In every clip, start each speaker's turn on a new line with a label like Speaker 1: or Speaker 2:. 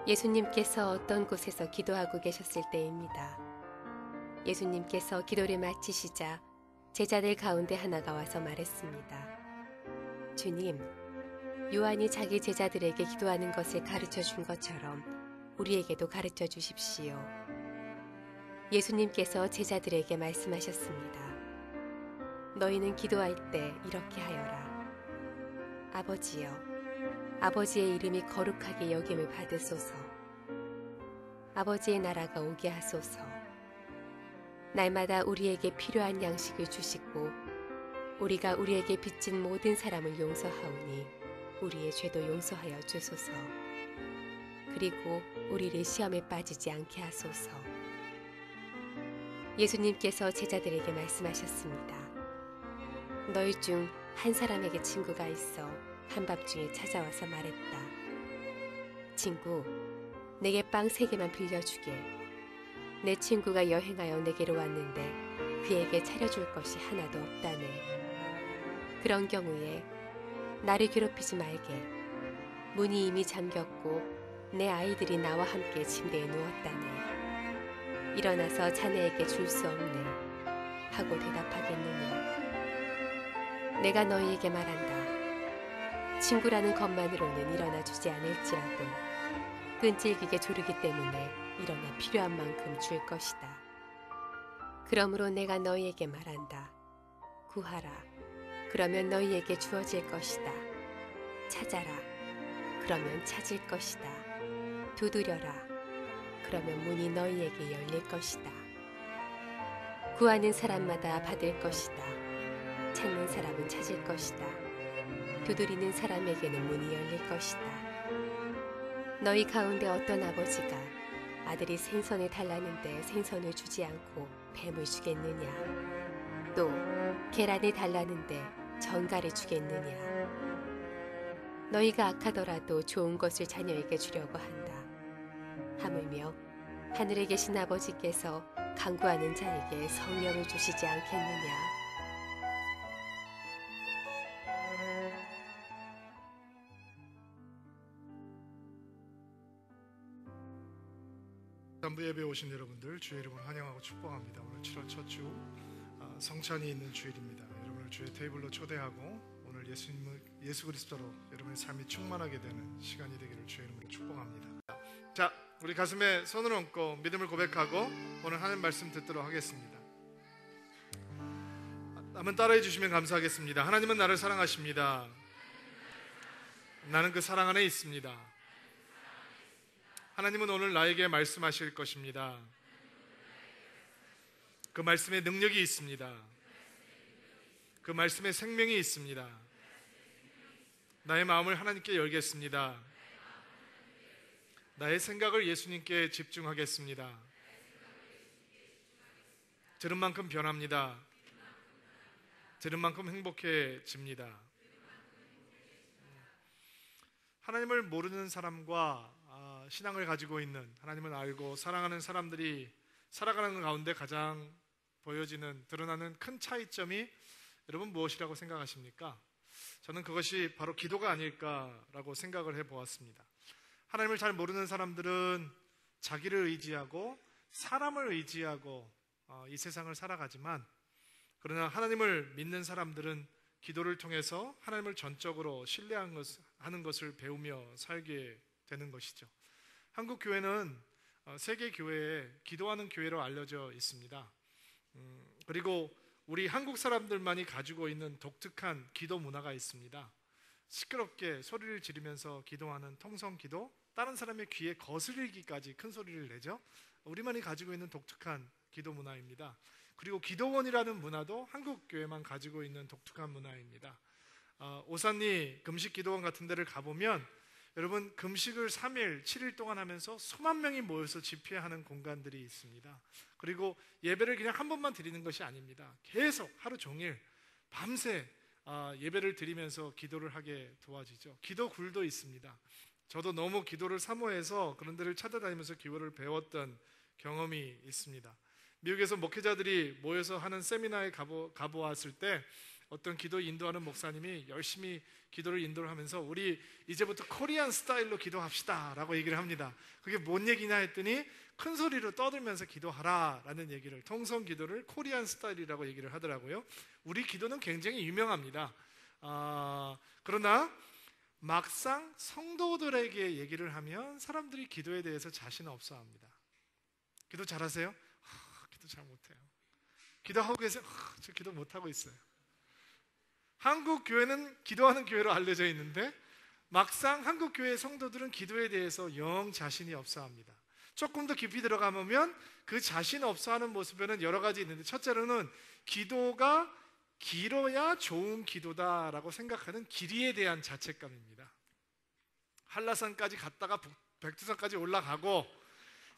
Speaker 1: 예수님께서 어떤 곳에서 기도하고 계셨을 때입니다. 예수님께서 기도를 마치시자 제자들 가운데 하나가 와서 말했습니다. 주님, 요한이 자기 제자들에게 기도하는 것을 가르쳐 준 것처럼 우리에게도 가르쳐 주십시오. 예수님께서 제자들에게 말씀하셨습니다. 너희는 기도할 때 이렇게 하여라. 아버지여, 아버지의 이름이 거룩하게 여김을 받으소서. 아버지의 나라가 오게 하소서. 날마다 우리에게 필요한 양식을 주시고 우리가 우리에게 빚진 모든 사람을 용서하오니 우리의 죄도 용서하여 주소서. 그리고 우리를 시험에 빠지지 않게 하소서. 예수님께서 제자들에게 말씀하셨습니다. 너희 중 한 사람에게 친구가 있어 한밤중에 찾아와서 말했다. 친구, 내게 빵 3개만 빌려주게. 내 친구가 여행하여 내게로 왔는데 그에게 차려줄 것이 하나도 없다네. 그런 경우에 나를 괴롭히지 말게. 문이 이미 잠겼고 내 아이들이 나와 함께 침대에 누웠다네. 일어나서 자네에게 줄 수 없네 하고 대답하겠느냐. 내가 너희에게 말한다. 친구라는 것만으로는 일어나 주지 않을지라도 끈질기게 조르기 때문에 일어나 필요한 만큼 줄 것이다. 그러므로 내가 너희에게 말한다. 구하라. 그러면 너희에게 주어질 것이다. 찾아라. 그러면 찾을 것이다. 두드려라. 그러면 문이 너희에게 열릴 것이다. 구하는 사람마다 받을 것이다. 찾는 사람은 찾을 것이다. 두드리는 사람에게는 문이 열릴 것이다. 너희 가운데 어떤 아버지가 아들이 생선을 달라는데 생선을 주지 않고 뱀을 주겠느냐? 또 계란을 달라는데 전갈을 주겠느냐? 너희가 악하더라도 좋은 것을 자녀에게 주려고 한다. 하물며 하늘에 계신 아버지께서 간구하는 자에게 성령을 주시지 않겠느냐?
Speaker 2: 남부 예배에 오신 여러분들 주의 이름으로 환영하고 축복합니다. 오늘 7월 첫 주 성찬이 있는 주일입니다. 여러분을 주의 테이블로 초대하고 오늘 예수 그리스도로 여러분의 삶이 충만하게 되는 시간이 되기를 주의 이름으로 축복합니다. 자, 우리 가슴에 손을 얹고 믿음을 고백하고 오늘 하나님 말씀 듣도록 하겠습니다. 한번 따라해 주시면 감사하겠습니다. 하나님은 나를 사랑하십니다. 나는 그 사랑 안에 있습니다. 하나님은 오늘 나에게 말씀하실 것입니다. 그 말씀에 능력이 있습니다. 그 말씀에 생명이 있습니다. 나의 마음을 하나님께 열겠습니다. 나의 생각을 예수님께 집중하겠습니다. 들은 만큼 변합니다. 들은 만큼 행복해집니다. 하나님을 모르는 사람과 신앙을 가지고 있는, 하나님을 알고 사랑하는 사람들이 살아가는 가운데 가장 보여지는, 드러나는 큰 차이점이 여러분 무엇이라고 생각하십니까? 저는 그것이 바로 기도가 아닐까라고 생각을 해보았습니다. 하나님을 잘 모르는 사람들은 자기를 의지하고 사람을 의지하고 이 세상을 살아가지만, 그러나 하나님을 믿는 사람들은 기도를 통해서 하나님을 전적으로 신뢰하는 것을 배우며 살게 되는 것이죠. 한국 교회는 세계 교회에 기도하는 교회로 알려져 있습니다. 그리고 우리 한국 사람들만이 가지고 있는 독특한 기도 문화가 있습니다. 시끄럽게 소리를 지르면서 기도하는 통성 기도, 다른 사람의 귀에 거슬리기까지 큰 소리를 내죠. 우리만이 가지고 있는 독특한 기도 문화입니다. 그리고 기도원이라는 문화도 한국 교회만 가지고 있는 독특한 문화입니다. 오산리 금식 기도원 같은 데를 가보면 여러분, 금식을 3일, 7일 동안 하면서 수만 명이 모여서 집회하는 공간들이 있습니다. 그리고 예배를 그냥 한 번만 드리는 것이 아닙니다. 계속 하루 종일 밤새 예배를 드리면서 기도를 하게 도와지죠. 기도굴도 있습니다. 저도 너무 기도를 사모해서 그런 데를 찾아다니면서 기도를 배웠던 경험이 있습니다. 미국에서 목회자들이 모여서 하는 세미나에 가보았을 때 어떤 기도 인도하는 목사님이 열심히 기도를 인도를 하면서 우리 이제부터 코리안 스타일로 기도합시다 라고 얘기를 합니다. 그게 뭔 얘기냐 했더니 큰 소리로 떠들면서 기도하라 라는 얘기를, 통성 기도를 코리안 스타일이라고 얘기를 하더라고요. 우리 기도는 굉장히 유명합니다. 그러나 막상 성도들에게 얘기를 하면 사람들이 기도에 대해서 자신 없어 합니다. 기도 잘하세요? 기도 잘 못해요. 기도하고 계세요? 저 기도 못하고 있어요. 한국 교회는 기도하는 교회로 알려져 있는데 막상 한국 교회 성도들은 기도에 대해서 영 자신이 없어 합니다. 조금 더 깊이 들어가면 그 자신 없어 하는 모습에는 여러 가지 있는데, 첫째로는 기도가 길어야 좋은 기도다라고 생각하는 길이에 대한 자책감입니다. 한라산까지 갔다가 백두산까지 올라가고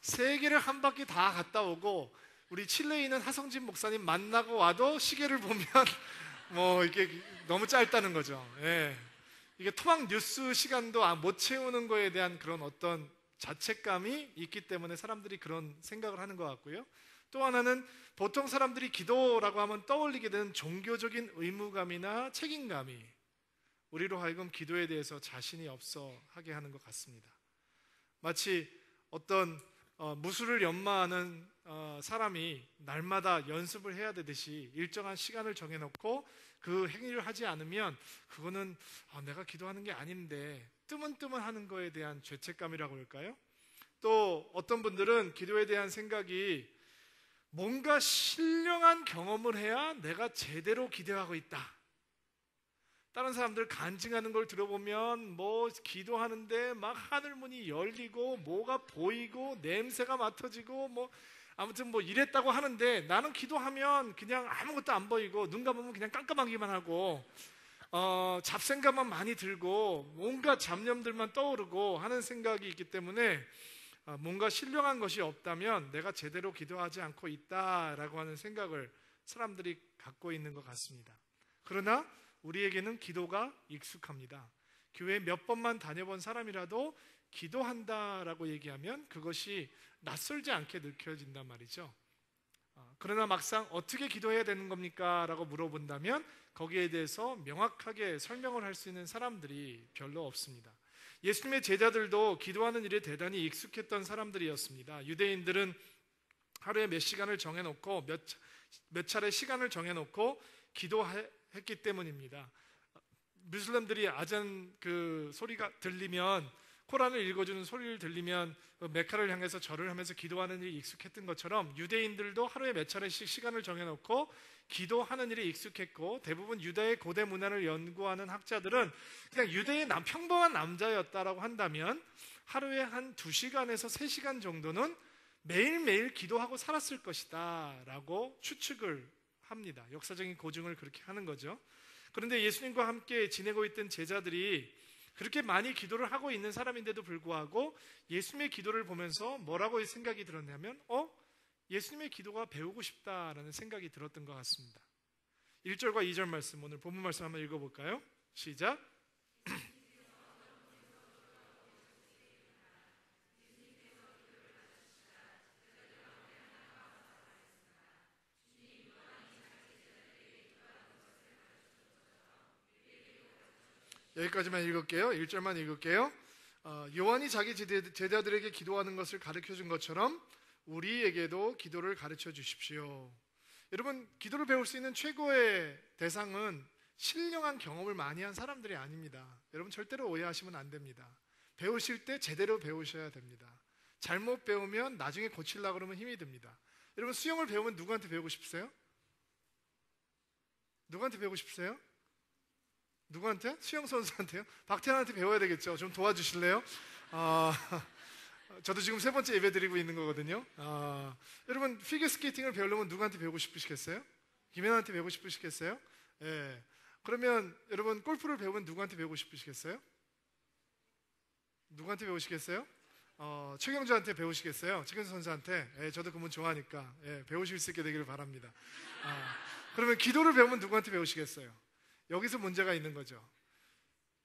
Speaker 2: 세계를 한 바퀴 다 갔다 오고 우리 칠레에 있는 하성진 목사님 만나고 와도 시계를 보면 이게 너무 짧다는 거죠. 예. 이게 토막 뉴스 시간도 못 채우는 거에 대한 그런 어떤 자책감이 있기 때문에 사람들이 그런 생각을 하는 것 같고요. 또 하나는 보통 사람들이 기도라고 하면 떠올리게 되는 종교적인 의무감이나 책임감이 우리로 하여금 기도에 대해서 자신이 없어 하게 하는 것 같습니다. 마치 어떤 무술을 연마하는 사람이 날마다 연습을 해야 되듯이 일정한 시간을 정해놓고 그 행위를 하지 않으면 그거는 내가 기도하는 게 아닌데 뜨문뜨문하는 거에 대한 죄책감이라고 할까요? 또 어떤 분들은 기도에 대한 생각이 뭔가 신령한 경험을 해야 내가 제대로 기도하고 있다. 다른 사람들 간증하는 걸 들어보면 기도하는데 막 하늘문이 열리고 뭐가 보이고 냄새가 맡아지고 아무튼 이랬다고 하는데 나는 기도하면 그냥 아무것도 안 보이고 눈 감으면 그냥 깜깜하기만 하고 잡생각만 많이 들고 온갖 잡념들만 떠오르고 하는 생각이 있기 때문에 뭔가 신령한 것이 없다면 내가 제대로 기도하지 않고 있다라고 하는 생각을 사람들이 갖고 있는 것 같습니다. 그러나 우리에게는 기도가 익숙합니다. 교회 몇 번만 다녀본 사람이라도 기도한다라고 얘기하면 그것이 낯설지 않게 느껴진단 말이죠. 그러나 막상 어떻게 기도해야 되는 겁니까? 라고 물어본다면 거기에 대해서 명확하게 설명을 할 수 있는 사람들이 별로 없습니다. 예수님의 제자들도 기도하는 일에 대단히 익숙했던 사람들이었습니다. 유대인들은 하루에 몇 시간을 정해놓고 몇 차례 시간을 정해놓고 기도했기 때문입니다. 무슬림들이 아잔 그 소리가 들리면, 코란을 읽어주는 소리를 들리면 메카를 향해서 절을 하면서 기도하는 일이 익숙했던 것처럼 유대인들도 하루에 몇 차례씩 시간을 정해놓고 기도하는 일이 익숙했고, 대부분 유다의 고대 문화를 연구하는 학자들은 그냥 유대의 평범한 남자였다라고 한다면 하루에 한 2시간에서 3시간 정도는 매일매일 기도하고 살았을 것이다 라고 추측을 합니다. 역사적인 고증을 그렇게 하는 거죠. 그런데 예수님과 함께 지내고 있던 제자들이 그렇게 많이 기도를 하고 있는 사람인데도 불구하고 예수님의 기도를 보면서 뭐라고 생각이 들었냐면 예수님의 기도가 배우고 싶다라는 생각이 들었던 것 같습니다. 1절과 2절 말씀, 오늘 본문 말씀 한번 읽어볼까요? 시작. 여기까지만 읽을게요. 1절만 읽을게요. 요한이 자기 제자들에게 기도하는 것을 가르쳐준 것처럼 우리에게도 기도를 가르쳐 주십시오. 여러분, 기도를 배울 수 있는 최고의 대상은 신령한 경험을 많이 한 사람들이 아닙니다. 여러분 절대로 오해하시면 안 됩니다. 배우실 때 제대로 배우셔야 됩니다. 잘못 배우면 나중에 고치려고 그러면 힘이 듭니다. 여러분 수영을 배우면 누구한테 배우고 싶으세요? 누구한테 배우고 싶으세요? 누구한테? 수영 선수한테요? 박태환한테 배워야 되겠죠. 좀 도와주실래요? 저도 지금 3번째 예배 드리고 있는 거거든요. 여러분 피겨스케이팅을 배우려면 누구한테 배우고 싶으시겠어요? 김연아한테 배우고 싶으시겠어요? 예. 그러면 여러분 골프를 배우면 누구한테 배우고 싶으시겠어요? 누구한테 배우시겠어요? 최경주한테 배우시겠어요? 최경주 선수한테. 예, 저도 그분 좋아하니까 배우실 수 있게 되기를 바랍니다. 그러면 기도를 배우면 누구한테 배우시겠어요? 여기서 문제가 있는 거죠.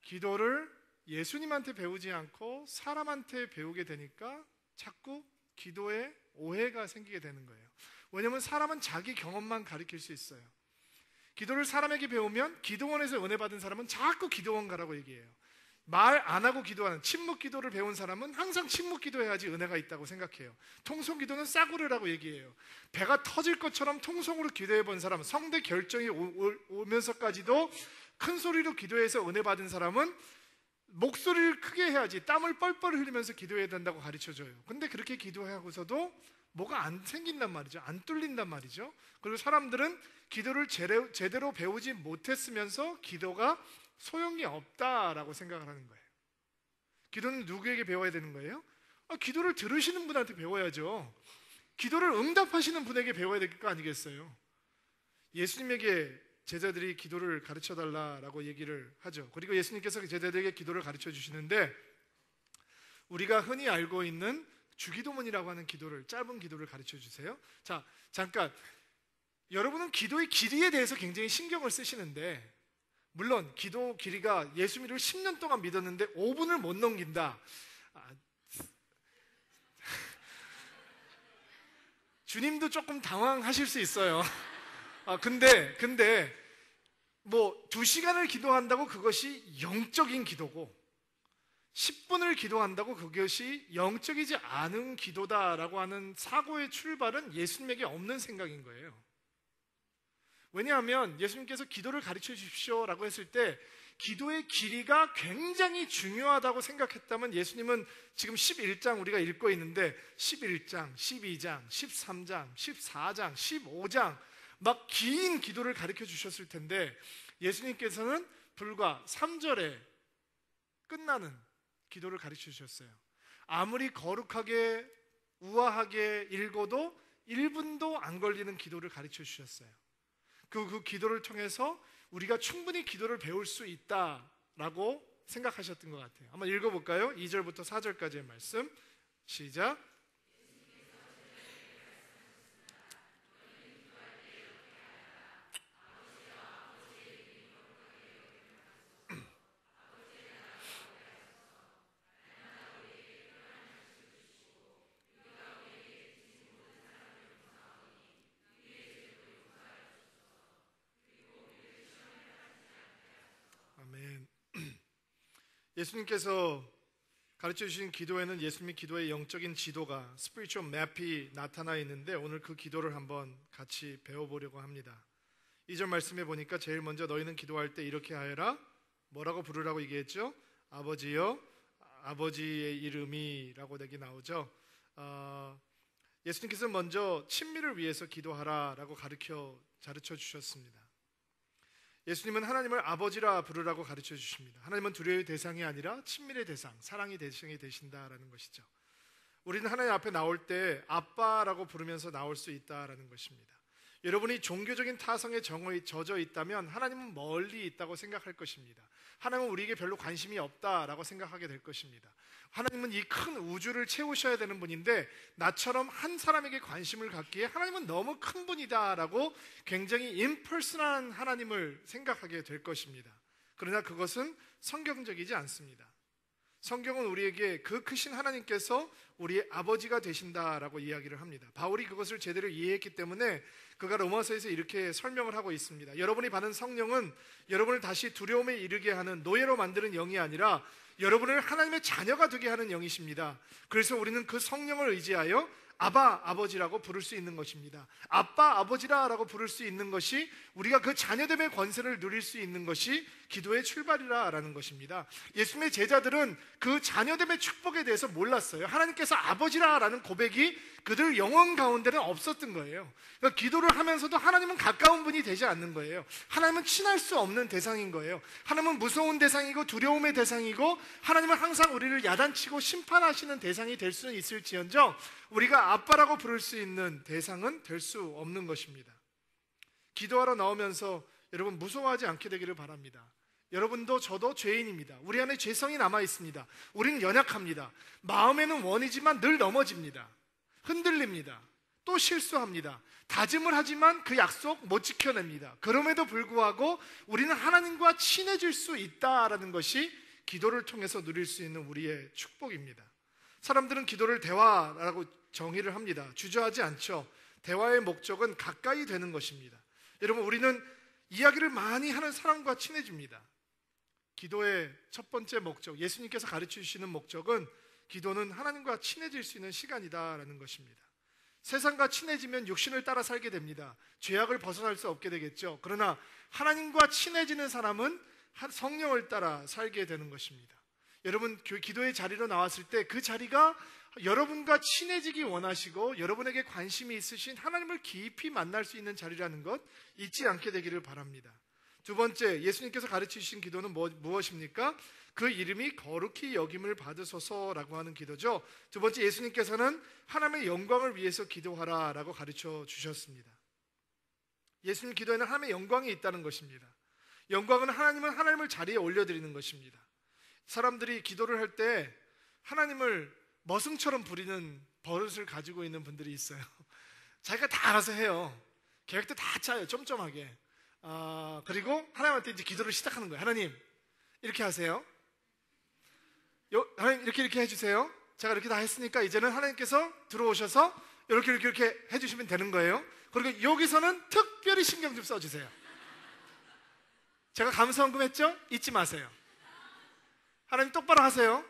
Speaker 2: 기도를 예수님한테 배우지 않고 사람한테 배우게 되니까 자꾸 기도에 오해가 생기게 되는 거예요. 왜냐하면 사람은 자기 경험만 가르칠 수 있어요. 기도를 사람에게 배우면 기도원에서 은혜 받은 사람은 자꾸 기도원 가라고 얘기해요. 말 안 하고 기도하는 침묵 기도를 배운 사람은 항상 침묵 기도해야지 은혜가 있다고 생각해요. 통성 기도는 싸구려라고 얘기해요. 배가 터질 것처럼 통성으로 기도해 본 사람, 성대 결정이 오면서까지도 큰 소리로 기도해서 은혜 받은 사람은 목소리를 크게 해야지 땀을 뻘뻘 흘리면서 기도해야 된다고 가르쳐줘요. 근데 그렇게 기도하고서도 뭐가 안 생긴단 말이죠. 안 뚫린단 말이죠. 그리고 사람들은 기도를 제대로 배우지 못했으면서 기도가 소용이 없다라고 생각을 하는 거예요. 기도는 누구에게 배워야 되는 거예요? 기도를 들으시는 분한테 배워야죠. 기도를 응답하시는 분에게 배워야 될 거 아니겠어요? 예수님에게 제자들이 기도를 가르쳐달라고 얘기를 하죠. 그리고 예수님께서 제자들에게 기도를 가르쳐 주시는데 우리가 흔히 알고 있는 주기도문이라고 하는 기도를, 짧은 기도를 가르쳐 주세요. 자, 잠깐, 여러분은 기도의 길이에 대해서 굉장히 신경을 쓰시는데, 물론 기도 길이가 예수 믿을 10년 동안 믿었는데 5분을 못 넘긴다, 주님도 조금 당황하실 수 있어요. 근데 뭐 2시간을 기도한다고 그것이 영적인 기도고 10분을 기도한다고 그것이 영적이지 않은 기도다라고 하는 사고의 출발은 예수님에게 없는 생각인 거예요. 왜냐하면 예수님께서 기도를 가르쳐 주십시오라고 했을 때 기도의 길이가 굉장히 중요하다고 생각했다면 예수님은 지금 11장 우리가 읽고 있는데 11장, 12장, 13장, 14장, 15장 막 긴 기도를 가르쳐 주셨을 텐데 예수님께서는 불과 3절에 끝나는 기도를 가르쳐 주셨어요. 아무리 거룩하게 우아하게 읽어도 1분도 안 걸리는 기도를 가르쳐 주셨어요. 그 기도를 통해서 우리가 충분히 기도를 배울 수 있다라고 생각하셨던 것 같아요. 한번 읽어볼까요? 2절부터 4절까지의 말씀 시작. 아멘. 예수님께서 가르쳐 주신 기도에는 예수님의 기도의 영적인 지도가 스피리추얼 맵이 나타나 있는데 오늘 그 기도를 한번 같이 배워보려고 합니다. 2절 말씀에 보니까 제일 먼저 너희는 기도할 때 이렇게 하여라. 뭐라고 부르라고 얘기했죠? 아버지여, 아버지의 이름이라고 되게 나오죠. 예수님께서 먼저 친밀을 위해서 기도하라라고 가르쳐 주셨습니다. 예수님은 하나님을 아버지라 부르라고 가르쳐 주십니다. 하나님은 두려움의 대상이 아니라 친밀의 대상, 사랑의 대상이 되신다라는 것이죠. 우리는 하나님 앞에 나올 때 아빠라고 부르면서 나올 수 있다라는 것입니다. 여러분이 종교적인 타성에 젖어 있다면 하나님은 멀리 있다고 생각할 것입니다. 하나님은 우리에게 별로 관심이 없다라고 생각하게 될 것입니다. 하나님은 이 큰 우주를 채우셔야 되는 분인데 나처럼 한 사람에게 관심을 갖기에 하나님은 너무 큰 분이다라고 굉장히 임퍼스널한 하나님을 생각하게 될 것입니다. 그러나 그것은 성경적이지 않습니다. 성경은 우리에게 그 크신 하나님께서 우리의 아버지가 되신다라고 이야기를 합니다. 바울이 그것을 제대로 이해했기 때문에 그가 로마서에서 이렇게 설명을 하고 있습니다. 여러분이 받은 성령은 여러분을 다시 두려움에 이르게 하는 노예로 만드는 영이 아니라 여러분을 하나님의 자녀가 되게 하는 영이십니다. 그래서 우리는 그 성령을 의지하여 아바, 아버지라고 부를 수 있는 것입니다. 아빠, 아버지라고 부를 수 있는 것이 우리가 그 자녀됨의 권세를 누릴 수 있는 것이 기도의 출발이라는 것입니다. 예수님의 제자들은 그 자녀됨의 축복에 대해서 몰랐어요. 하나님께서 아버지라는 고백이 그들 영혼 가운데는 없었던 거예요. 그러니까 기도를 하면서도 하나님은 가까운 분이 되지 않는 거예요. 하나님은 친할 수 없는 대상인 거예요. 하나님은 무서운 대상이고 두려움의 대상이고 하나님은 항상 우리를 야단치고 심판하시는 대상이 될 수는 있을지언정 우리가 아빠라고 부를 수 있는 대상은 될 수 없는 것입니다. 기도하러 나오면서 여러분 무서워하지 않게 되기를 바랍니다. 여러분도 저도 죄인입니다. 우리 안에 죄성이 남아 있습니다. 우리는 연약합니다. 마음에는 원이지만 늘 넘어집니다. 흔들립니다. 또 실수합니다. 다짐을 하지만 그 약속 못 지켜냅니다. 그럼에도 불구하고 우리는 하나님과 친해질 수 있다라는 것이 기도를 통해서 누릴 수 있는 우리의 축복입니다. 사람들은 기도를 대화라고 정의를 합니다. 주저하지 않죠. 대화의 목적은 가까이 되는 것입니다. 여러분 우리는 이야기를 많이 하는 사람과 친해집니다. 기도의 첫 번째 목적, 예수님께서 가르쳐 주시는 목적은 기도는 하나님과 친해질 수 있는 시간이다라는 것입니다. 세상과 친해지면 육신을 따라 살게 됩니다. 죄악을 벗어날 수 없게 되겠죠. 그러나 하나님과 친해지는 사람은 성령을 따라 살게 되는 것입니다. 여러분, 기도의 자리로 나왔을 때 그 자리가 여러분과 친해지기 원하시고 여러분에게 관심이 있으신 하나님을 깊이 만날 수 있는 자리라는 것 잊지 않게 되기를 바랍니다. 두 번째, 예수님께서 가르치신 기도는 무엇입니까? 그 이름이 거룩히 여김을 받으소서라고 하는 기도죠. 두 번째, 예수님께서는 하나님의 영광을 위해서 기도하라라고 가르쳐 주셨습니다. 예수님 기도에는 하나님의 영광이 있다는 것입니다. 영광은 하나님을 자리에 올려드리는 것입니다. 사람들이 기도를 할 때 하나님을 머슴처럼 부리는 버릇을 가지고 있는 분들이 있어요. 자기가 다 알아서 해요. 계획도 다 짜요, 쫌쫌하게. 그리고 하나님한테 이제 기도를 시작하는 거예요. 하나님, 이렇게 하세요. 하나님, 이렇게 해주세요. 제가 이렇게 다 했으니까 이제는 하나님께서 들어오셔서 이렇게 해주시면 되는 거예요. 그리고 여기서는 특별히 신경 좀 써주세요. 제가 감사원금 했죠? 잊지 마세요. 하나님 똑바로 하세요.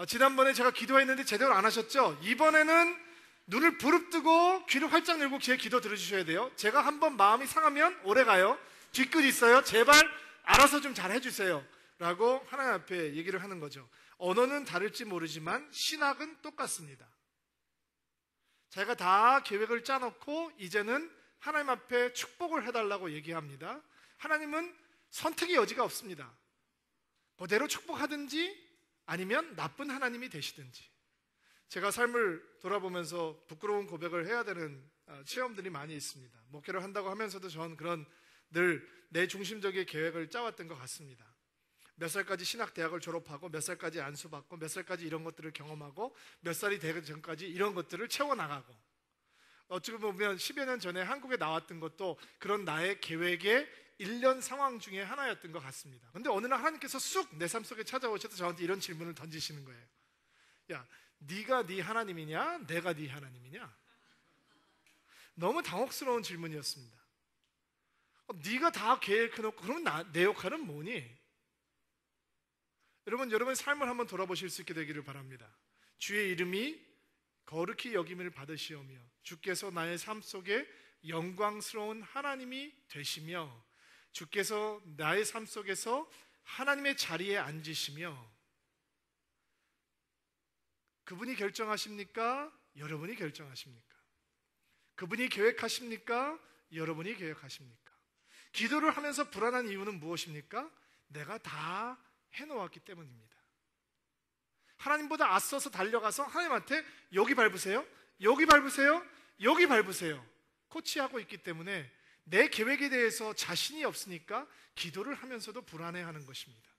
Speaker 2: 지난번에 제가 기도했는데 제대로 안 하셨죠? 이번에는 눈을 부릅뜨고 귀를 활짝 열고 제 기도 들어주셔야 돼요. 제가 한번 마음이 상하면 오래 가요. 뒤끝 있어요. 제발 알아서 좀 잘 해주세요 라고 하나님 앞에 얘기를 하는 거죠. 언어는 다를지 모르지만 신학은 똑같습니다. 제가 다 계획을 짜놓고 이제는 하나님 앞에 축복을 해달라고 얘기합니다. 하나님은 선택의 여지가 없습니다. 그대로 축복하든지 아니면 나쁜 하나님이 되시든지. 제가 삶을 돌아보면서 부끄러운 고백을 해야 되는 체험들이 많이 있습니다. 목회를 한다고 하면서도 저는 그런 늘 내 중심적인 계획을 짜왔던 것 같습니다. 몇 살까지 신학대학을 졸업하고 몇 살까지 안수받고 몇 살까지 이런 것들을 경험하고 몇 살이 되기 전까지 이런 것들을 채워나가고, 어찌 보면 10여 년 전에 한국에 나왔던 것도 그런 나의 계획의 1년 상황 중에 하나였던 것 같습니다. 그런데 어느 날 하나님께서 쑥 내 삶 속에 찾아오셔서 저한테 이런 질문을 던지시는 거예요. 야, 네가 네 하나님이냐? 내가 네 하나님이냐? 너무 당혹스러운 질문이었습니다. 네가 다 계획해놓고 그러면 내 역할은 뭐니? 여러분 삶을 한번 돌아보실 수 있게 되기를 바랍니다. 주의 이름이 거룩히 여김을 받으시오며 주께서 나의 삶 속에 영광스러운 하나님이 되시며 주께서 나의 삶 속에서 하나님의 자리에 앉으시며, 그분이 결정하십니까? 여러분이 결정하십니까? 그분이 계획하십니까? 여러분이 계획하십니까? 기도를 하면서 불안한 이유는 무엇입니까? 내가 다 해놓았기 때문입니다. 하나님보다 앞서서 달려가서 하나님한테 여기 밟으세요, 여기 밟으세요, 여기 밟으세요 코치하고 있기 때문에 내 계획에 대해서 자신이 없으니까 기도를 하면서도 불안해하는 것입니다.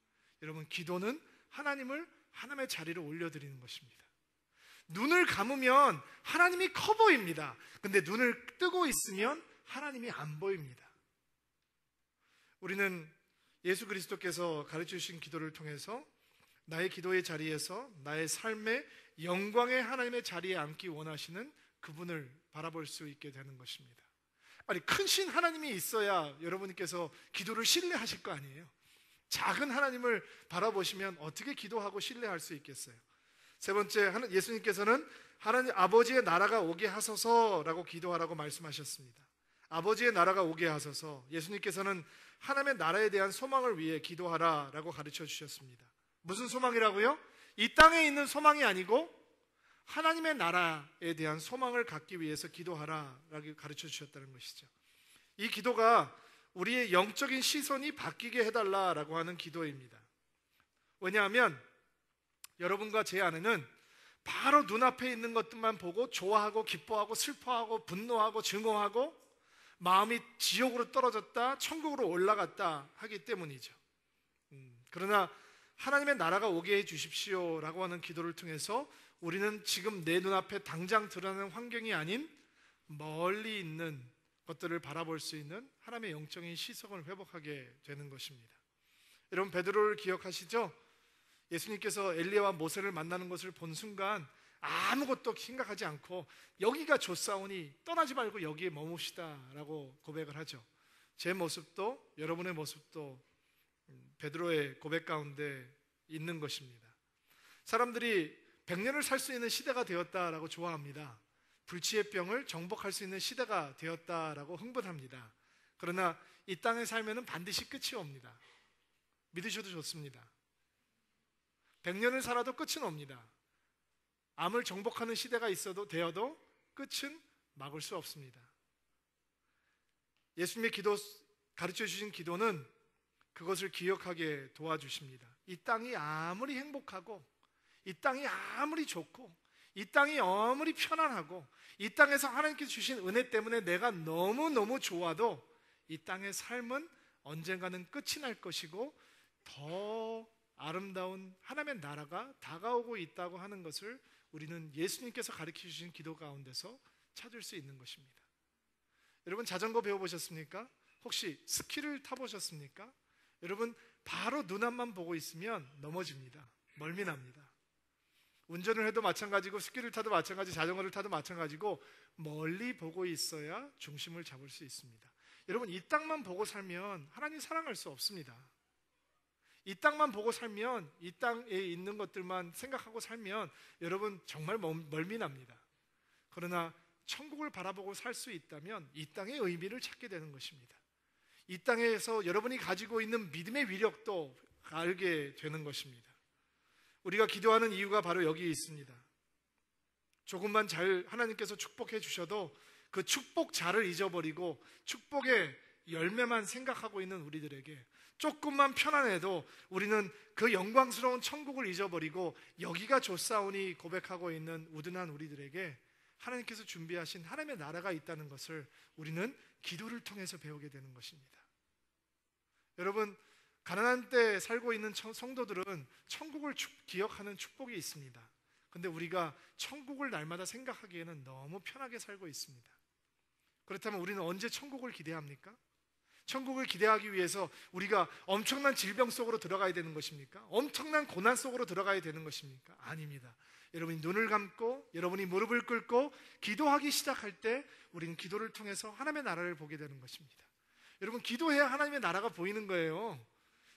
Speaker 2: 여러분, 기도는 하나님의 자리로 올려드리는 것입니다. 눈을 감으면 하나님이 커 보입니다. 근데 눈을 뜨고 있으면 하나님이 안 보입니다. 우리는 예수 그리스도께서 가르쳐 주신 기도를 통해서 나의 기도의 자리에서 나의 삶의 영광의 하나님의 자리에 앉기 원하시는 그분을 바라볼 수 있게 되는 것입니다. 아니, 크신 하나님이 있어야 여러분께서 기도를 신뢰하실 거 아니에요. 작은 하나님을 바라보시면 어떻게 기도하고 신뢰할 수 있겠어요? 세 번째, 예수님께서는 하나님 아버지의 나라가 오게 하소서라고 기도하라고 말씀하셨습니다. 아버지의 나라가 오게 하소서. 예수님께서는 하나님의 나라에 대한 소망을 위해 기도하라라고 가르쳐 주셨습니다. 무슨 소망이라고요? 이 땅에 있는 소망이 아니고 하나님의 나라에 대한 소망을 갖기 위해서 기도하라라고 가르쳐 주셨다는 것이죠. 이 기도가 우리의 영적인 시선이 바뀌게 해달라라고 하는 기도입니다. 왜냐하면 여러분과 제 안에는 바로 눈앞에 있는 것들만 보고 좋아하고 기뻐하고 슬퍼하고 분노하고 증오하고 마음이 지옥으로 떨어졌다 천국으로 올라갔다 하기 때문이죠. 그러나 하나님의 나라가 오게 해 주십시오라고 하는 기도를 통해서 우리는 지금 내 눈앞에 당장 드러나는 환경이 아닌 멀리 있는 것들을 바라볼 수 있는 하나님의 영적인 시선을 회복하게 되는 것입니다. 여러분, 베드로를 기억하시죠? 예수님께서 엘리야와 모세를 만나는 것을 본 순간 아무것도 생각하지 않고 여기가 좋사오니 떠나지 말고 여기에 머뭅시다 라고 고백을 하죠. 제 모습도 여러분의 모습도 베드로의 고백 가운데 있는 것입니다. 사람들이 100년을 살 수 있는 시대가 되었다라고 좋아합니다. 불치의 병을 정복할 수 있는 시대가 되었다라고 흥분합니다. 그러나 이 땅에 살면은 반드시 끝이 옵니다. 믿으셔도 좋습니다. 100년을 살아도 끝은 옵니다. 암을 정복하는 시대가 되어도 끝은 막을 수 없습니다. 예수님의 가르쳐 주신 기도는 그것을 기억하게 도와주십니다. 이 땅이 아무리 행복하고, 이 땅이 아무리 좋고, 이 땅이 아무리 편안하고, 이 땅에서 하나님께서 주신 은혜 때문에 내가 너무너무 좋아도 이 땅의 삶은 언젠가는 끝이 날 것이고 더 아름다운 하나님의 나라가 다가오고 있다고 하는 것을 우리는 예수님께서 가르쳐 주신 기도 가운데서 찾을 수 있는 것입니다. 여러분, 자전거 배워보셨습니까? 혹시 스키를 타보셨습니까? 여러분, 바로 눈앞만 보고 있으면 넘어집니다. 멀미납니다. 운전을 해도 마찬가지고, 스키를 타도 마찬가지, 자전거를 타도 마찬가지고, 멀리 보고 있어야 중심을 잡을 수 있습니다. 여러분, 이 땅만 보고 살면 하나님 사랑할 수 없습니다. 이 땅만 보고 살면, 이 땅에 있는 것들만 생각하고 살면 여러분 정말 멀미납니다. 그러나 천국을 바라보고 살 수 있다면 이 땅의 의미를 찾게 되는 것입니다. 이 땅에서 여러분이 가지고 있는 믿음의 위력도 알게 되는 것입니다. 우리가 기도하는 이유가 바로 여기에 있습니다. 조금만 잘 하나님께서 축복해 주셔도 그 축복 잘을 잊어버리고 축복의 열매만 생각하고 있는 우리들에게, 조금만 편안해도 우리는 그 영광스러운 천국을 잊어버리고 여기가 좋사오니 고백하고 있는 우둔한 우리들에게 하나님께서 준비하신 하나님의 나라가 있다는 것을 우리는 기도를 통해서 배우게 되는 것입니다. 여러분, 가난한 때 살고 있는 성도들은 천국을 기억하는 축복이 있습니다. 근데 우리가 천국을 날마다 생각하기에는 너무 편하게 살고 있습니다. 그렇다면 우리는 언제 천국을 기대합니까? 천국을 기대하기 위해서 우리가 엄청난 질병 속으로 들어가야 되는 것입니까? 엄청난 고난 속으로 들어가야 되는 것입니까? 아닙니다. 여러분이 눈을 감고 여러분이 무릎을 꿇고 기도하기 시작할 때 우리는 기도를 통해서 하나님의 나라를 보게 되는 것입니다. 여러분, 기도해야 하나님의 나라가 보이는 거예요.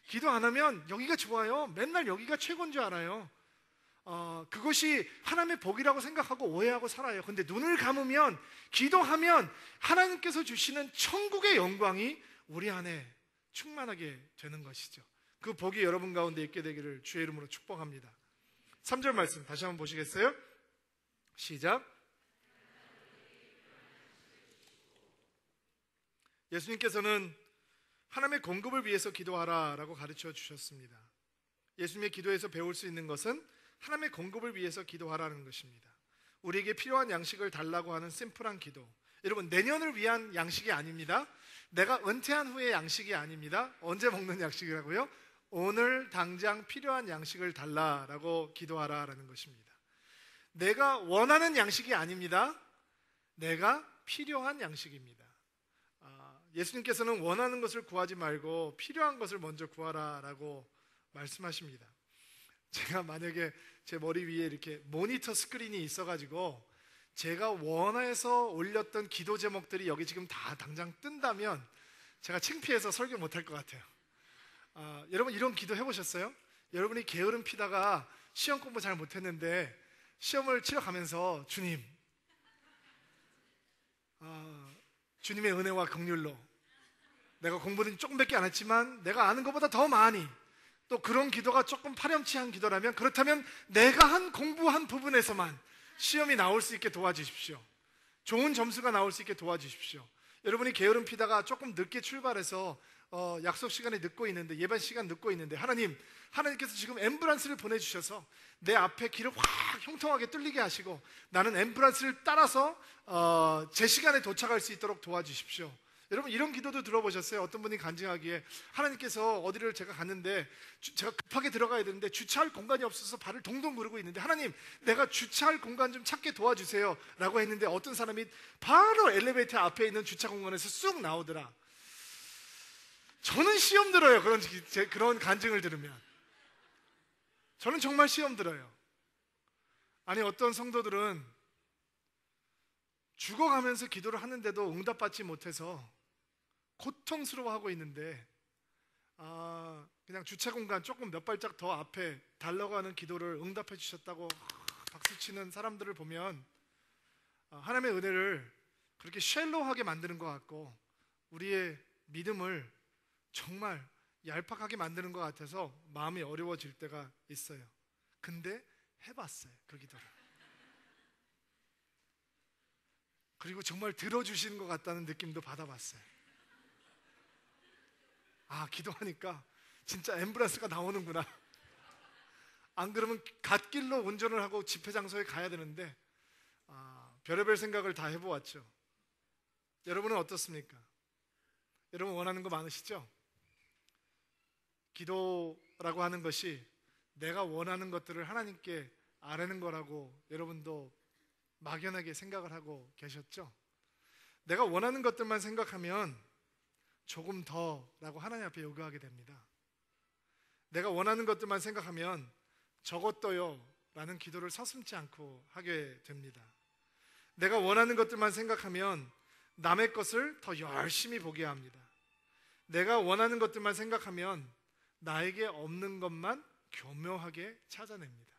Speaker 2: 기도 안 하면 여기가 좋아요, 맨날 여기가 최고인 줄 알아요. 그것이 하나님의 복이라고 생각하고 오해하고 살아요. 근데 눈을 감으면, 기도하면 하나님께서 주시는 천국의 영광이 우리 안에 충만하게 되는 것이죠. 그 복이 여러분 가운데 있게 되기를 주의 이름으로 축복합니다. 3절 말씀 다시 한번 보시겠어요? 시작. 예수님께서는 하나님의 공급을 위해서 기도하라라고 가르쳐 주셨습니다. 예수님의 기도에서 배울 수 있는 것은 하나님의 공급을 위해서 기도하라는 것입니다. 우리에게 필요한 양식을 달라고 하는 심플한 기도. 여러분, 내년을 위한 양식이 아닙니다. 내가 은퇴한 후의 양식이 아닙니다. 언제 먹는 양식이라고요? 오늘 당장 필요한 양식을 달라라고 기도하라라는 것입니다. 내가 원하는 양식이 아닙니다. 내가 필요한 양식입니다. 예수님께서는 원하는 것을 구하지 말고 필요한 것을 먼저 구하라라고 말씀하십니다. 제가 만약에 제 머리 위에 이렇게 모니터 스크린이 있어가지고 제가 원해서 올렸던 기도 제목들이 여기 지금 다 당장 뜬다면 제가 창피해서 설교 못할 것 같아요. 여러분, 이런 기도 해보셨어요? 여러분이 게으름 피다가 시험 공부 잘 못했는데 시험을 치러 가면서 주님의 은혜와 긍휼로 내가 공부는 조금밖에 안 했지만 내가 아는 것보다 더 많이, 또 그런 기도가 조금 파렴치한 기도라면, 그렇다면 내가 공부한 부분에서만 시험이 나올 수 있게 도와주십시오. 좋은 점수가 나올 수 있게 도와주십시오. 여러분이 게으름 피다가 조금 늦게 출발해서 약속 시간에 늦고 있는데, 예배 시간 늦고 있는데, 하나님께서 지금 앰뷸런스를 보내주셔서 내 앞에 길을 확 형통하게 뚫리게 하시고 나는 앰뷸런스를 따라서 제 시간에 도착할 수 있도록 도와주십시오. 여러분, 이런 기도도 들어보셨어요? 어떤 분이 간증하기에 하나님께서 어디를 제가 갔는데 제가 급하게 들어가야 되는데 주차할 공간이 없어서 발을 동동 구르고 있는데, 하나님, 내가 주차할 공간 좀 찾게 도와주세요 라고 했는데 어떤 사람이 바로 엘리베이터 앞에 있는 주차 공간에서 쑥 나오더라. 저는 시험 들어요. 그런 간증을 들으면 저는 정말 시험 들어요. 아니, 어떤 성도들은 죽어가면서 기도를 하는데도 응답받지 못해서 고통스러워하고 있는데 그냥 주차 공간 조금 몇 발짝 더 앞에 달라고 하는 기도를 응답해 주셨다고 박수치는 사람들을 보면 하나님의 은혜를 그렇게 쉘로하게 만드는 것 같고 우리의 믿음을 정말 얄팍하게 만드는 것 같아서 마음이 어려워질 때가 있어요. 근데 해봤어요, 그 기도를. 그리고 정말 들어주시는 것 같다는 느낌도 받아봤어요. 기도하니까 진짜 앰뷸런스가 나오는구나. 안 그러면 갓길로 운전을 하고 집회 장소에 가야 되는데 별의별 생각을 다 해보았죠. 여러분은 어떻습니까? 여러분 원하는 거 많으시죠? 기도라고 하는 것이 내가 원하는 것들을 하나님께 아뢰는 거라고 여러분도 막연하게 생각을 하고 계셨죠? 내가 원하는 것들만 생각하면 조금 더라고 하나님 앞에 요구하게 됩니다. 내가 원하는 것들만 생각하면 저것도요 라는 기도를 서슴지 않고 하게 됩니다. 내가 원하는 것들만 생각하면 남의 것을 더 열심히 보게 합니다. 내가 원하는 것들만 생각하면 나에게 없는 것만 교묘하게 찾아냅니다.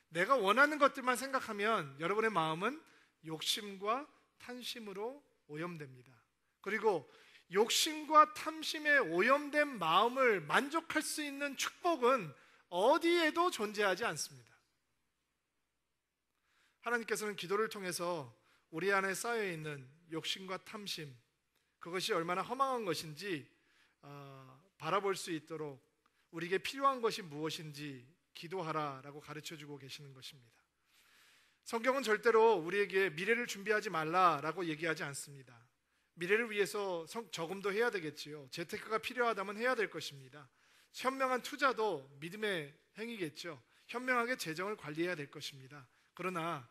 Speaker 2: 내가 원하는 것들만 생각하면 여러분의 마음은 욕심과 탐심으로 오염됩니다. 그리고 욕심과 탐심에 오염된 마음을 만족할 수 있는 축복은 어디에도 존재하지 않습니다. 하나님께서는 기도를 통해서 우리 안에 쌓여있는 욕심과 탐심, 그것이 얼마나 허망한 것인지 바라볼 수 있도록 우리에게 필요한 것이 무엇인지 기도하라라고 가르쳐주고 계시는 것입니다. 성경은 절대로 우리에게 미래를 준비하지 말라라고 얘기하지 않습니다. 미래를 위해서 저금도 해야 되겠지요. 재테크가 필요하다면 해야 될 것입니다. 현명한 투자도 믿음의 행위겠죠. 현명하게 재정을 관리해야 될 것입니다. 그러나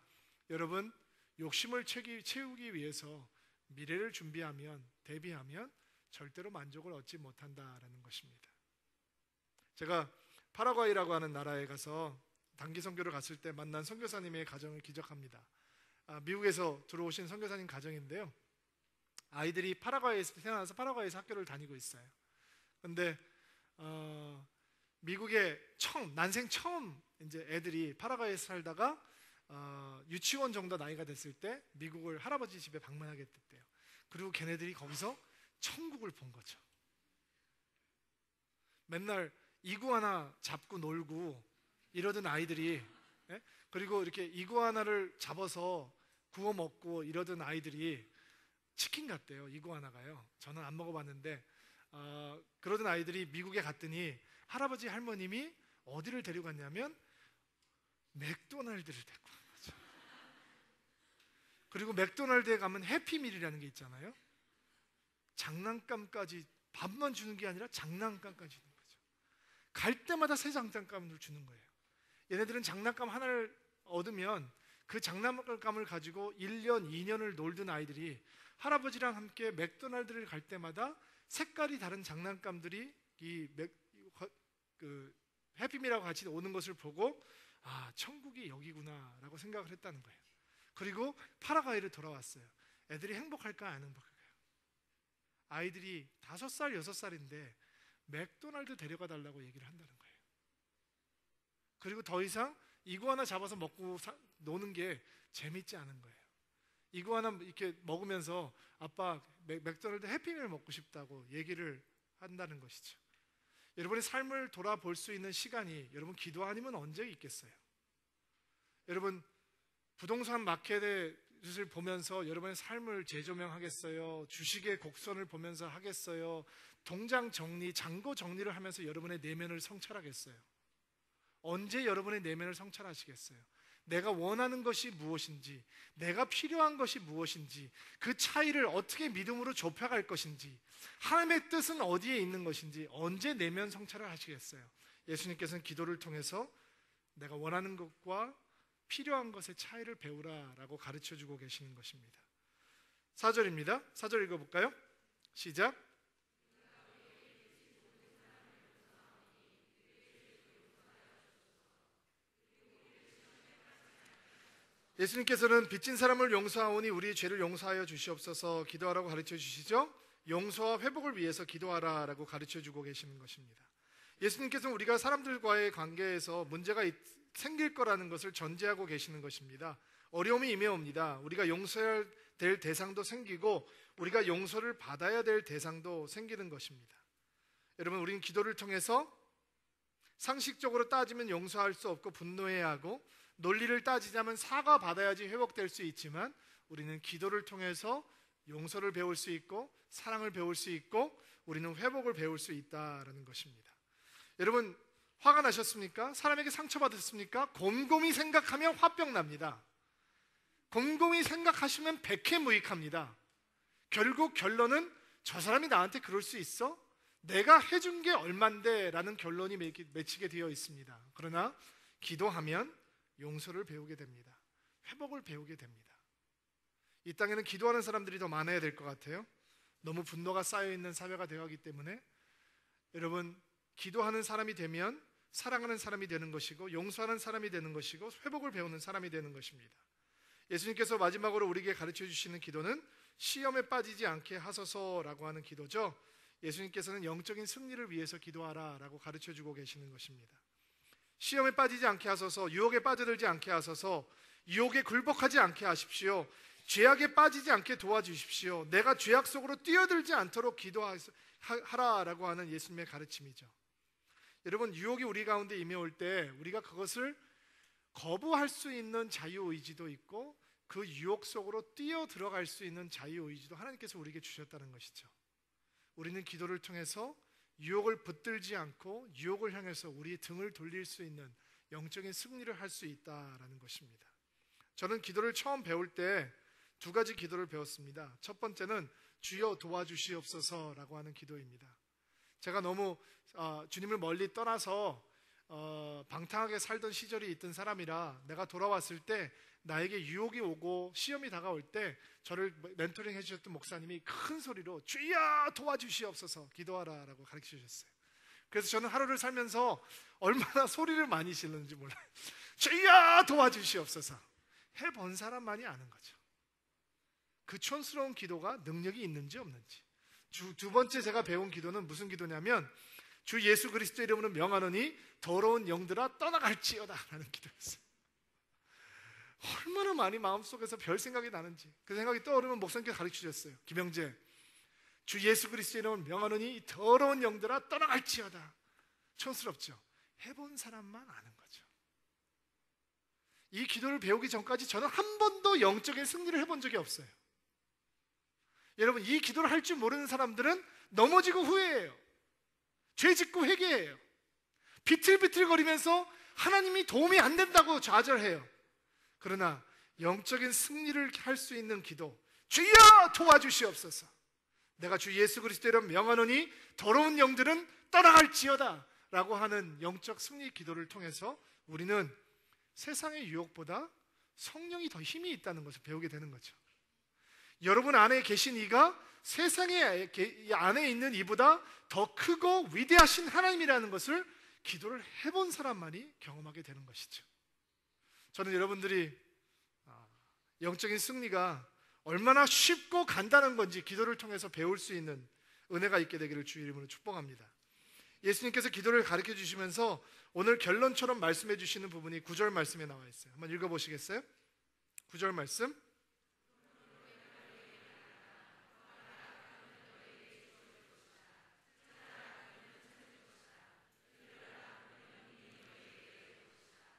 Speaker 2: 여러분, 욕심을 채우기 위해서 미래를 준비하면, 대비하면 절대로 만족을 얻지 못한다라는 것입니다. 제가 파라과이라고 하는 나라에 가서 단기 선교를 갔을 때 만난 선교사님의 가정을 기억합니다. 미국에서 들어오신 선교사님 가정인데요, 아이들이 파라과이에서 태어나서 파라과이에서 학교를 다니고 있어요. 그런데 미국에 난생 처음 이제 애들이 파라과이에서 살다가 유치원 정도 나이가 됐을 때 미국을 할아버지 집에 방문하게 됐대요. 그리고 걔네들이 거기서 천국을 본 거죠. 맨날 이구아나 잡고 놀고 이러던 아이들이, 그리고 이렇게 이구아나를 잡아서 구워 먹고 이러던 아이들이 치킨 같대요. 이구아나가요. 저는 안 먹어봤는데 그러던 아이들이 미국에 갔더니 할아버지 할머님이 어디를 데려갔냐면 맥도날드를 데리고 간 거죠. 그리고 맥도날드에 가면 해피밀이라는 게 있잖아요. 장난감까지, 밥만 주는 게 아니라 장난감까지 주는 거죠. 갈 때마다 새 장난감을 주는 거예요. 얘네들은 장난감 하나를 얻으면 그 장난감을 가지고 1년, 2년을 놀던 아이들이 할아버지랑 함께 맥도날드를 갈 때마다 색깔이 다른 장난감들이 해피밀하고 같이 오는 것을 보고 천국이 여기구나 라고 생각을 했다는 거예요. 그리고 파라과이를 돌아왔어요. 애들이 행복할까 안 행복할까요? 아이들이 5살, 6살인데 맥도날드 데려가 달라고 얘기를 한다는 거예요. 그리고 더 이상 이구아나 잡아서 먹고 노는 게 재밌지 않은 거예요. 이구아나 이렇게 먹으면서 아빠 맥도날드 해피밀 먹고 싶다고 얘기를 한다는 것이죠. 여러분의 삶을 돌아볼 수 있는 시간이 여러분 기도 아니면 언제 있겠어요? 여러분 부동산 마켓을 보면서 여러분의 삶을 재조명하겠어요? 주식의 곡선을 보면서 하겠어요? 통장 정리, 잔고 정리를 하면서 여러분의 내면을 성찰하겠어요? 언제 여러분의 내면을 성찰하시겠어요? 내가 원하는 것이 무엇인지, 내가 필요한 것이 무엇인지, 그 차이를 어떻게 믿음으로 좁혀갈 것인지, 하나님의 뜻은 어디에 있는 것인지 언제 내면 성찰을 하시겠어요? 예수님께서는 기도를 통해서 내가 원하는 것과 필요한 것의 차이를 배우라라고 가르쳐주고 계시는 것입니다. 4절입니다. 4절 읽어볼까요? 시작. 예수님께서는 빚진 사람을 용서하오니 우리 죄를 용서하여 주시옵소서 기도하라고 가르쳐 주시죠. 용서와 회복을 위해서 기도하라라고 가르쳐주고 계시는 것입니다. 예수님께서는 우리가 사람들과의 관계에서 문제가 생길 거라는 것을 전제하고 계시는 것입니다. 어려움이 임해옵니다. 우리가 용서해야 될 대상도 생기고 우리가 용서를 받아야 될 대상도 생기는 것입니다. 여러분, 우리는 기도를 통해서 상식적으로 따지면 용서할 수 없고 분노해야 하고, 논리를 따지자면 사과받아야지 회복될 수 있지만, 우리는 기도를 통해서 용서를 배울 수 있고 사랑을 배울 수 있고 우리는 회복을 배울 수 있다라는 것입니다. 여러분, 화가 나셨습니까? 사람에게 상처받았습니까? 곰곰이 생각하면 화병 납니다. 곰곰이 생각하시면 백해무익합니다. 결국 결론은 저 사람이 나한테 그럴 수 있어? 내가 해준 게 얼만데? 라는 결론이 맺히게 되어 있습니다. 그러나 기도하면 용서를 배우게 됩니다. 회복을 배우게 됩니다. 이 땅에는 기도하는 사람들이 더 많아야 될 것 같아요. 너무 분노가 쌓여있는 사회가 되어가기 때문에 여러분, 기도하는 사람이 되면 사랑하는 사람이 되는 것이고 용서하는 사람이 되는 것이고 회복을 배우는 사람이 되는 것입니다. 예수님께서 마지막으로 우리에게 가르쳐 주시는 기도는 시험에 빠지지 않게 하소서라고 하는 기도죠. 예수님께서는 영적인 승리를 위해서 기도하라라고 가르쳐 주고 계시는 것입니다. 시험에 빠지지 않게 하소서, 유혹에 빠져들지 않게 하소서, 유혹에 굴복하지 않게 하십시오. 죄악에 빠지지 않게 도와주십시오. 내가 죄악 속으로 뛰어들지 않도록 기도하라라고 하는 예수님의 가르침이죠. 여러분, 유혹이 우리 가운데 임해올 때 우리가 그것을 거부할 수 있는 자유의지도 있고 그 유혹 속으로 뛰어 들어갈 수 있는 자유의지도 하나님께서 우리에게 주셨다는 것이죠. 우리는 기도를 통해서 유혹을 붙들지 않고 유혹을 향해서 우리의 등을 돌릴 수 있는 영적인 승리를 할 수 있다라는 것입니다. 저는 기도를 처음 배울 때 두 가지 기도를 배웠습니다. 첫 번째는 주여 도와주시옵소서라고 하는 기도입니다. 제가 너무 주님을 멀리 떠나서 방탕하게 살던 시절이 있던 사람이라 내가 돌아왔을 때 나에게 유혹이 오고 시험이 다가올 때 저를 멘토링 해주셨던 목사님이 큰 소리로 주여 도와주시옵소서 기도하라라고 가르쳐 주셨어요. 그래서 저는 하루를 살면서 얼마나 소리를 많이 지르는지 몰라요. 주여 도와주시옵소서. 해본 사람만이 아는 거죠. 그 촌스러운 기도가 능력이 있는지 없는지. 두 번째 제가 배운 기도는 무슨 기도냐면 주 예수 그리스도 이름으로 명하노니 더러운 영들아 떠나갈지어다 라는 기도였어요. 얼마나 많이 마음속에서 별 생각이 나는지 그 생각이 떠오르면 목사님께 가르쳐 주셨어요. 김영재, 주 예수 그리스도 이름으로 명하노니 더러운 영들아 떠나갈지어다. 촌스럽죠? 해본 사람만 아는 거죠. 이 기도를 배우기 전까지 저는 한 번도 영적인 승리를 해본 적이 없어요. 여러분, 이 기도를 할 줄 모르는 사람들은 넘어지고 후회해요. 죄 짓고 회개해요. 비틀비틀거리면서 하나님이 도움이 안 된다고 좌절해요. 그러나 영적인 승리를 할 수 있는 기도, 주여 도와주시옵소서. 내가 주 예수 그리스도로 명하노니 더러운 영들은 떠나갈지어다 라고 하는 영적 승리 기도를 통해서 우리는 세상의 유혹보다 성령이 더 힘이 있다는 것을 배우게 되는 거죠. 여러분 안에 계신 이가 세상의 안에 있는 이보다 더 크고 위대하신 하나님이라는 것을 기도를 해본 사람만이 경험하게 되는 것이죠. 저는 여러분들이 영적인 승리가 얼마나 쉽고 간단한 건지 기도를 통해서 배울 수 있는 은혜가 있게 되기를 주 이름으로 축복합니다. 예수님께서 기도를 가르쳐 주시면서 오늘 결론처럼 말씀해 주시는 부분이 9절 말씀에 나와 있어요. 한번 읽어보시겠어요? 9절 말씀.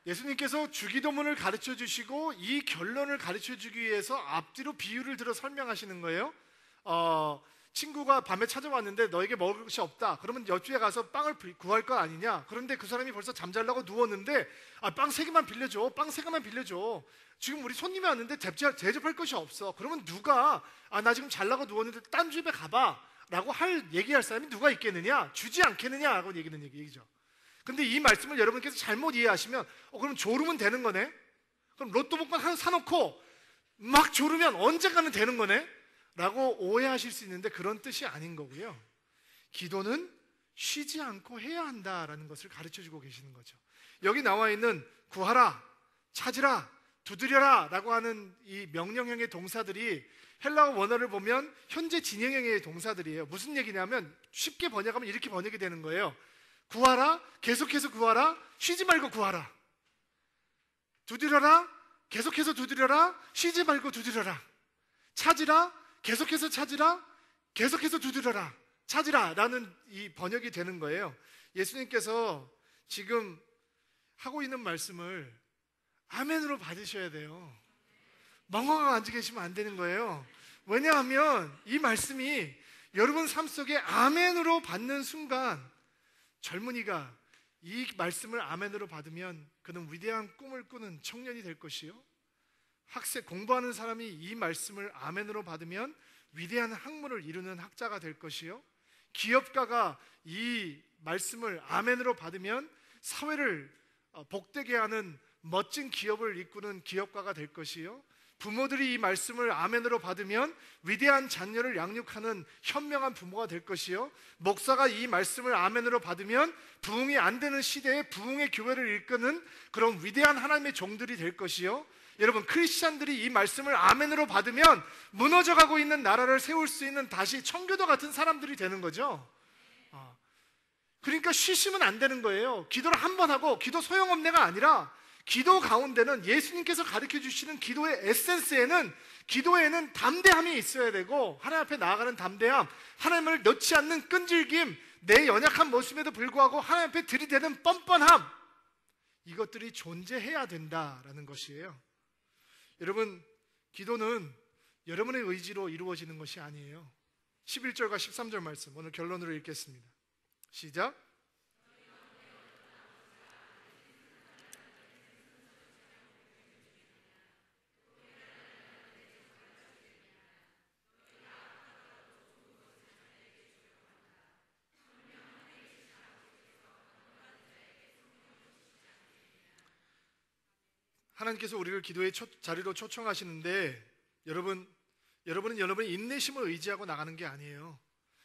Speaker 2: 예수님께서 주기도문을 가르쳐 주시고 이 결론을 가르쳐 주기 위해서 앞뒤로 비유를 들어 설명하시는 거예요. 친구가 밤에 찾아왔는데 너에게 먹을 것이 없다. 그러면 옆집에 가서 빵을 구할 거 아니냐. 그런데 그 사람이 벌써 잠자려고 누웠는데 빵 3개만 빌려줘. 빵 3개만 빌려줘. 지금 우리 손님이 왔는데 대접할 것이 없어. 그러면 누가 나 지금 잘라고 누웠는데 딴 집에 가봐 라고 얘기할 사람이 누가 있겠느냐. 주지 않겠느냐 라고 얘기죠. 근데 이 말씀을 여러분께서 잘못 이해하시면 그럼 졸으면 되는 거네? 그럼 로또 복권 사놓고 막 졸으면 언젠가는 되는 거네? 라고 오해하실 수 있는데 그런 뜻이 아닌 거고요. 기도는 쉬지 않고 해야 한다라는 것을 가르쳐주고 계시는 거죠. 여기 나와 있는 구하라, 찾으라, 두드려라 라고 하는 이 명령형의 동사들이 헬라어 원어를 보면 현재 진행형의 동사들이에요. 무슨 얘기냐면 쉽게 번역하면 이렇게 번역이 되는 거예요. 구하라, 계속해서 구하라, 쉬지 말고 구하라. 두드려라, 계속해서 두드려라, 쉬지 말고 두드려라. 찾으라, 계속해서 찾으라, 계속해서 두드려라. 찾으라 라는 이 번역이 되는 거예요. 예수님께서 지금 하고 있는 말씀을 아멘으로 받으셔야 돼요. 멍하고 앉아 계시면 안 되는 거예요. 왜냐하면 이 말씀이 여러분 삶 속에 아멘으로 받는 순간 젊은이가 이 말씀을 아멘으로 받으면 그는 위대한 꿈을 꾸는 청년이 될 것이요, 학생 공부하는 사람이 이 말씀을 아멘으로 받으면 위대한 학문을 이루는 학자가 될 것이요, 기업가가 이 말씀을 아멘으로 받으면 사회를 복되게 하는 멋진 기업을 이끄는 기업가가 될 것이요, 부모들이 이 말씀을 아멘으로 받으면 위대한 자녀를 양육하는 현명한 부모가 될 것이요, 목사가 이 말씀을 아멘으로 받으면 부흥이 안 되는 시대에 부흥의 교회를 이끄는 그런 위대한 하나님의 종들이 될 것이요, 여러분 크리스찬들이 이 말씀을 아멘으로 받으면 무너져가고 있는 나라를 세울 수 있는 다시 청교도 같은 사람들이 되는 거죠. 그러니까 쉬시면 안 되는 거예요. 기도를 한 번 하고 기도 소용없네가 아니라 기도 가운데는 예수님께서 가르쳐 주시는 기도의 에센스에는, 기도에는 담대함이 있어야 되고, 하나님 앞에 나아가는 담대함, 하나님을 놓지 않는 끈질김, 내 연약한 모습에도 불구하고 하나님 앞에 들이대는 뻔뻔함, 이것들이 존재해야 된다라는 것이에요. 여러분, 기도는 여러분의 의지로 이루어지는 것이 아니에요. 11절과 13절 말씀 오늘 결론으로 읽겠습니다. 시작. 하나님께서 우리를 기도의 자리로 초청하시는데 여러분은 여러분의 인내심을 의지하고 나가는 게 아니에요.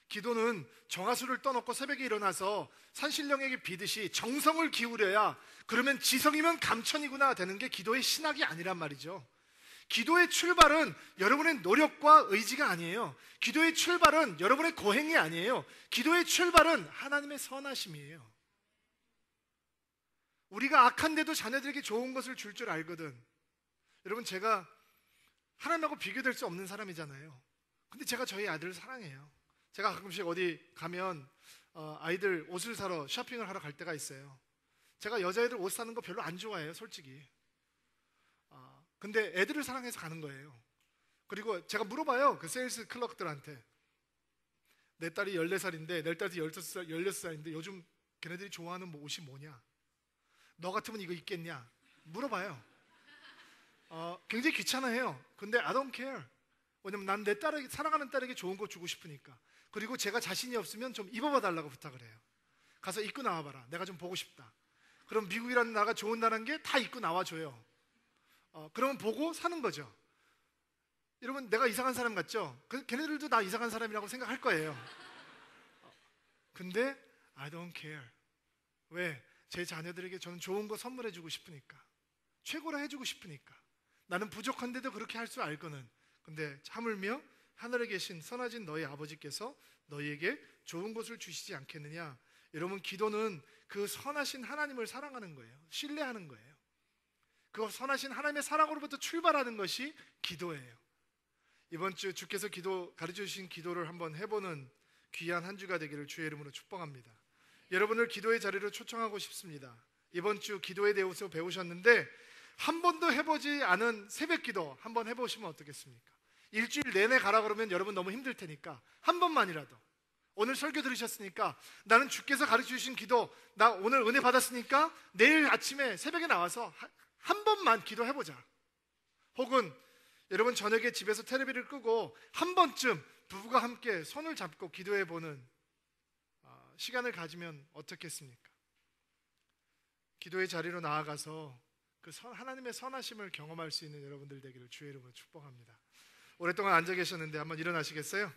Speaker 2: 기도는 정화수를 떠놓고 새벽에 일어나서 산신령에게 비듯이 정성을 기울여야, 그러면 지성이면 감천이구나 되는 게 기도의 신학이 아니란 말이죠. 기도의 출발은 여러분의 노력과 의지가 아니에요. 기도의 출발은 여러분의 고행이 아니에요. 기도의 출발은 하나님의 선하심이에요. 우리가 악한데도 자녀들에게 좋은 것을 줄 줄 알거든. 여러분, 제가 하나님하고 비교될 수 없는 사람이잖아요. 근데 제가 저희 아들을 사랑해요. 제가 가끔씩 어디 가면 아이들 옷을 사러 쇼핑을 하러 갈 때가 있어요. 제가 여자애들 옷 사는 거 별로 안 좋아해요, 솔직히. 근데 애들을 사랑해서 가는 거예요. 그리고 제가 물어봐요, 그 세일스 클럭들한테. 내 딸이 14살인데, 내 딸이 16살인데 요즘 걔네들이 좋아하는 옷이 뭐냐? 너 같으면 이거 입겠냐? 물어봐요. 굉장히 귀찮아해요. 근데 I don't care. 왜냐면 난 내 딸에게, 사랑하는 딸에게 좋은 거 주고 싶으니까. 그리고 제가 자신이 없으면 좀 입어봐 달라고 부탁을 해요. 가서 입고 나와봐라. 내가 좀 보고 싶다. 그럼 미국이라는 나라가 좋은 나라인 게 다 입고 나와줘요. 그러면 보고 사는 거죠. 여러분, 내가 이상한 사람 같죠? 걔네들도 나 이상한 사람이라고 생각할 거예요. 근데 I don't care. 왜? 제 자녀들에게 저는 좋은 거 선물해주고 싶으니까, 최고로 해주고 싶으니까. 나는 부족한데도 그렇게 할 줄 알거든. 근데 하물며 하늘에 계신 선하신 너희 아버지께서 너희에게 좋은 것을 주시지 않겠느냐. 여러분, 기도는 그 선하신 하나님을 사랑하는 거예요. 신뢰하는 거예요. 그 선하신 하나님의 사랑으로부터 출발하는 것이 기도예요. 이번 주 주께서 가르쳐 주신 기도를 한번 해보는 귀한 한 주가 되기를 주의 이름으로 축복합니다. 여러분을 기도의 자리로 초청하고 싶습니다. 이번 주 기도에 대해서 배우셨는데 한 번도 해보지 않은 새벽 기도 한번 해보시면 어떻겠습니까? 일주일 내내 가라 그러면 여러분 너무 힘들 테니까 한 번만이라도, 오늘 설교 들으셨으니까 나는 주께서 가르쳐 주신 기도, 나 오늘 은혜 받았으니까 내일 아침에 새벽에 나와서 한 번만 기도해보자. 혹은 여러분 저녁에 집에서 텔레비를 끄고 한 번쯤 부부가 함께 손을 잡고 기도해보는 시간을 가지면 어떻겠습니까? 기도의 자리로 나아가서 그 하나님의 선하심을 경험할 수 있는 여러분들 되기를 주의 이름으로 축복합니다. 오랫동안 앉아 계셨는데 한번 일어나시겠어요?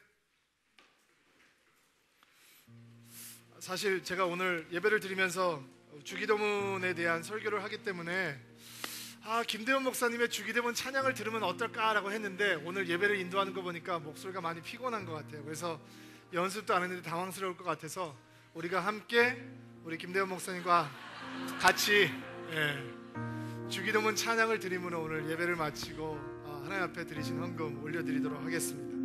Speaker 2: 사실 제가 오늘 예배를 드리면서 주기도문에 대한 설교를 하기 때문에 김대원 목사님의 주기도문 찬양을 들으면 어떨까라고 했는데 오늘 예배를 인도하는 거 보니까 목소리가 많이 피곤한 것 같아요. 그래서 연습도 안 했는데 당황스러울 것 같아서 우리가 함께 우리 김대원 목사님과 같이 주기도문 찬양을 드림으로 오늘 예배를 마치고 하나님 앞에 드리신 헌금 올려드리도록 하겠습니다.